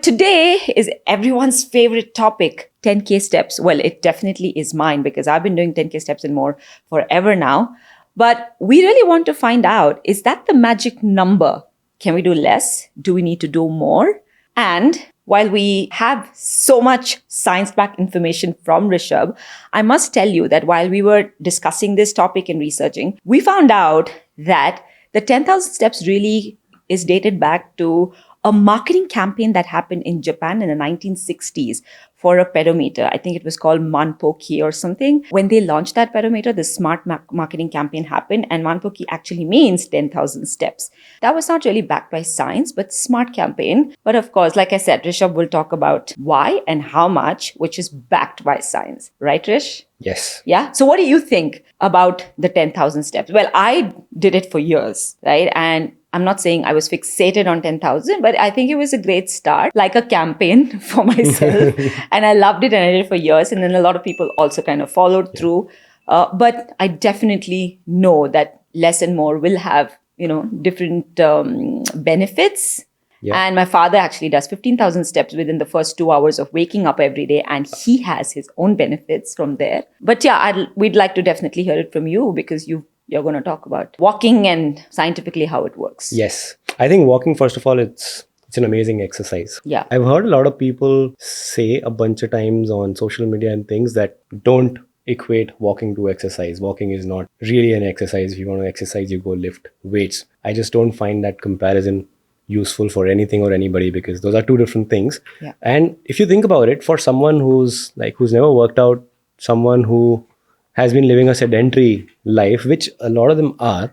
today is everyone's favorite topic, 10K steps. Well, it definitely is mine because I've been doing 10K steps and more forever now. But we really want to find out, is that the magic number? Can we do less? Do we need to do more? And while we have so much science-backed information from Rishabh, I must tell you that while we were discussing this topic and researching, we found out that the 10,000 steps really is dated back to a marketing campaign that happened in Japan in the 1960s for a pedometer. I think it was called Manpoki or something. When they launched that pedometer, the smart marketing campaign happened, and Manpoki actually means 10,000 steps. That was not really backed by science, but smart campaign. But of course, like I said, Rishabh will talk about why and how much, which is backed by science. Right, Rish? Yes. Yeah. So what do you think about the 10,000 steps? Well, I did it for years, right? And I'm not saying I was fixated on 10,000, but I think it was a great start, like a campaign for myself. And I loved it and I did it for years. And then a lot of people also kind of followed through. But I definitely know that less and more will have, different benefits. Yeah. And my father actually does 15,000 steps within the first 2 hours of waking up every day. And he has his own benefits from there. But yeah, we'd like to definitely hear it from you because you're going to talk about walking and scientifically how it works. Yes. I think walking, first of all, it's an amazing exercise. Yeah. I've heard a lot of people say a bunch of times on social media and things that don't equate walking to exercise. Walking is not really an exercise. If you want to exercise, you go lift weights. I just don't find that comparison useful for anything or anybody because those are two different things. Yeah. And if you think about it, for someone who's never worked out, someone who has been living a sedentary life, which a lot of them are,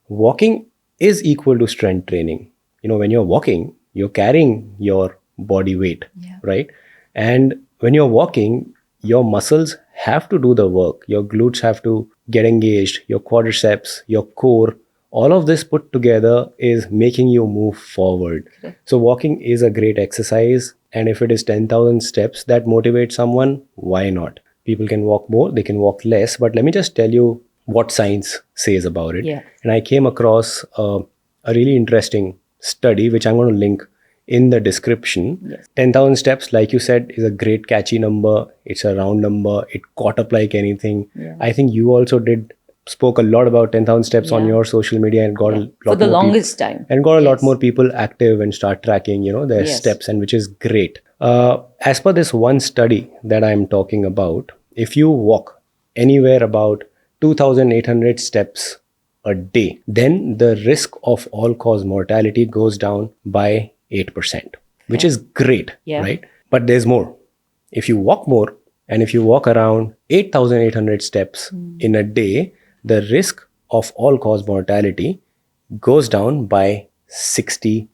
walking is equal to strength training. When you're walking, you're carrying your body weight, right? And when you're walking, your muscles have to do the work. Your glutes have to get engaged, your quadriceps, your core, all of this put together is making you move forward. Okay. So walking is a great exercise. And if it is 10,000 steps that motivates someone, why not? People can walk more, they can walk less. But let me just tell you what science says about it. Yeah. And I came across a really interesting study, which I'm going to link in the description. Yes. 10,000 steps, like you said, is a great catchy number. It's a round number. It caught up like anything. Yeah. I think you also spoke a lot about 10,000 steps on your social media and got a lot for the longest time. And got a lot more people active and start tracking, their steps, and which is great. As per this one study that I'm talking about, if you walk anywhere about 2,800 steps a day, then the risk of all-cause mortality goes down by 8%, which is great, right? But there's more. If you walk more, and if you walk around 8,800 steps in a day, the risk of all-cause mortality goes down by 60%.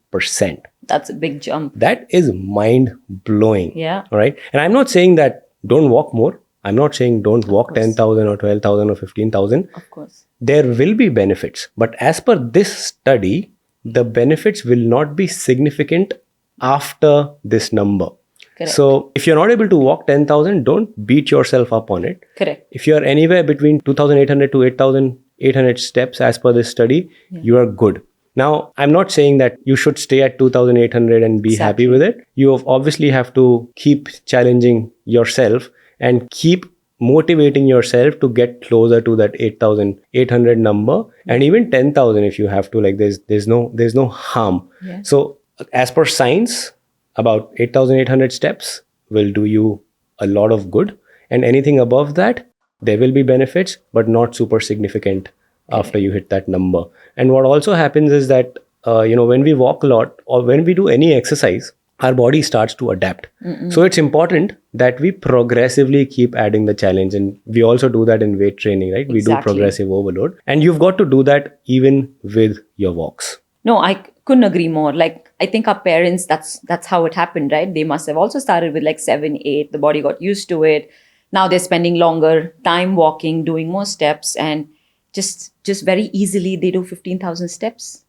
That's a big jump. That is mind-blowing. Yeah. Right? And I'm not saying that don't walk more. I'm not saying don't walk 10,000 or 12,000 or 15,000. Of course. There will be benefits. But as per this study, the benefits will not be significant after this number. Correct. So if you're not able to walk 10,000, don't beat yourself up on it. Correct. If you're anywhere between 2,800 to 8,800 steps as per this study, you are good. Now, I'm not saying that you should stay at 2,800 and be happy with it. You obviously have to keep challenging yourself and keep motivating yourself to get closer to that 8,800 number, and even 10,000 if you have to. There's no harm. Yeah. So as per science, about 8,800 steps will do you a lot of good, and anything above that, there will be benefits, but not super significant after you hit that number. And what also happens is that when we walk a lot or when we do any exercise, our body starts to adapt. So it's important that we progressively keep adding the challenge. And we also do that in weight training, right? We do progressive overload. And you've got to do that even with your walks. No, I couldn't agree more. I think our parents, that's how it happened, right? They must have also started with 7, 8. The body got used to it. Now they're spending longer time walking, doing more steps, and just very easily they do 15,000 steps.